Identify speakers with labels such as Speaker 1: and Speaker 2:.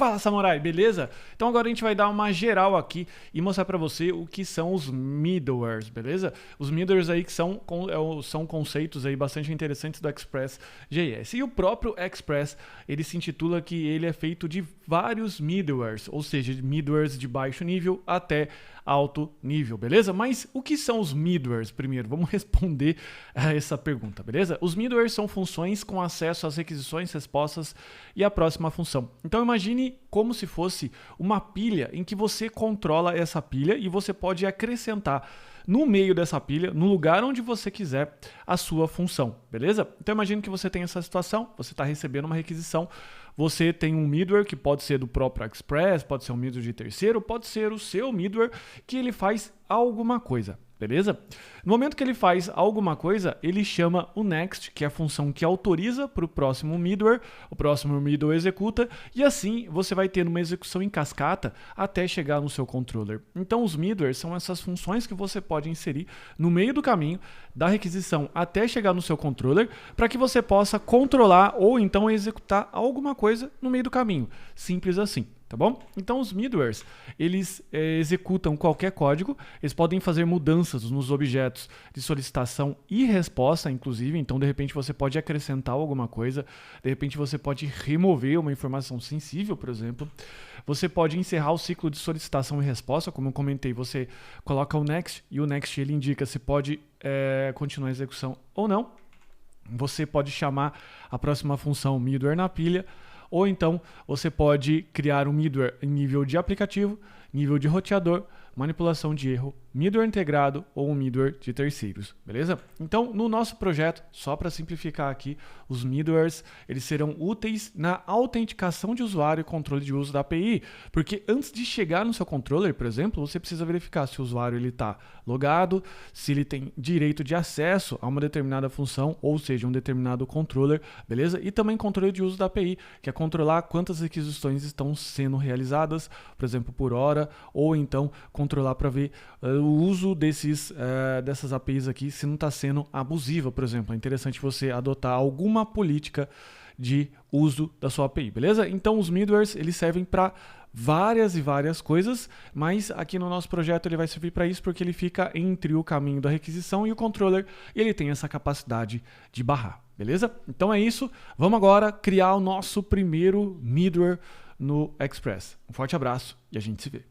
Speaker 1: Fala, Samurai, beleza? Então agora a gente vai dar uma geral aqui e mostrar para você o que são os middlewares, beleza? Os middlewares aí que são conceitos aí bastante interessantes do Express.js. E o próprio Express, ele se intitula que ele é feito de vários middlewares, ou seja, de middlewares de baixo nível até alto nível, beleza? Mas o que são os middlewares? Primeiro, vamos responder a essa pergunta, beleza? Os middlewares são funções com acesso às requisições, respostas e a próxima função. Então imagine como se fosse uma pilha em que você controla essa pilha e você pode acrescentar no meio dessa pilha, no lugar onde você quiser, a sua função, beleza? Então imagine que você tem essa situação, você está recebendo uma requisição, você tem um middleware que pode ser do próprio Express, pode ser um middleware de terceiro, pode ser o seu middleware que ele faz alguma coisa, beleza? No momento que ele faz alguma coisa, ele chama o next, que é a função que autoriza para o próximo middleware executa, e assim você vai ter uma execução em cascata até chegar no seu controller. Então os middlewares são essas funções que você pode inserir no meio do caminho da requisição até chegar no seu controller, para que você possa controlar ou então executar alguma coisa no meio do caminho. Simples assim. Tá bom? Então os middlewares, eles executam qualquer código, eles podem fazer mudanças nos objetos de solicitação e resposta, inclusive, então de repente você pode acrescentar alguma coisa, de repente você pode remover uma informação sensível, por exemplo, você pode encerrar o ciclo de solicitação e resposta, como eu comentei, você coloca o next e o next ele indica se pode continuar a execução ou não, você pode chamar a próxima função middleware na pilha, ou então você pode criar um middleware em nível de aplicativo, nível de roteador, manipulação de erro, middleware integrado ou um middleware de terceiros, beleza? Então, no nosso projeto, só para simplificar aqui, os middlewares, eles serão úteis na autenticação de usuário e controle de uso da API, porque antes de chegar no seu controller, por exemplo, você precisa verificar se o usuário está logado, se ele tem direito de acesso a uma determinada função, ou seja, um determinado controller, beleza? E também controle de uso da API, que é controlar quantas requisições estão sendo realizadas, por exemplo, por hora, ou então controlar para ver o uso dessas APIs aqui, se não está sendo abusiva, por exemplo. É interessante você adotar alguma política de uso da sua API, beleza? Então os middlewares, eles servem para várias e várias coisas, mas aqui no nosso projeto ele vai servir para isso porque ele fica entre o caminho da requisição e o controller e ele tem essa capacidade de barrar, beleza? Então é isso, vamos agora criar o nosso primeiro middleware no Express. Um forte abraço e a gente se vê.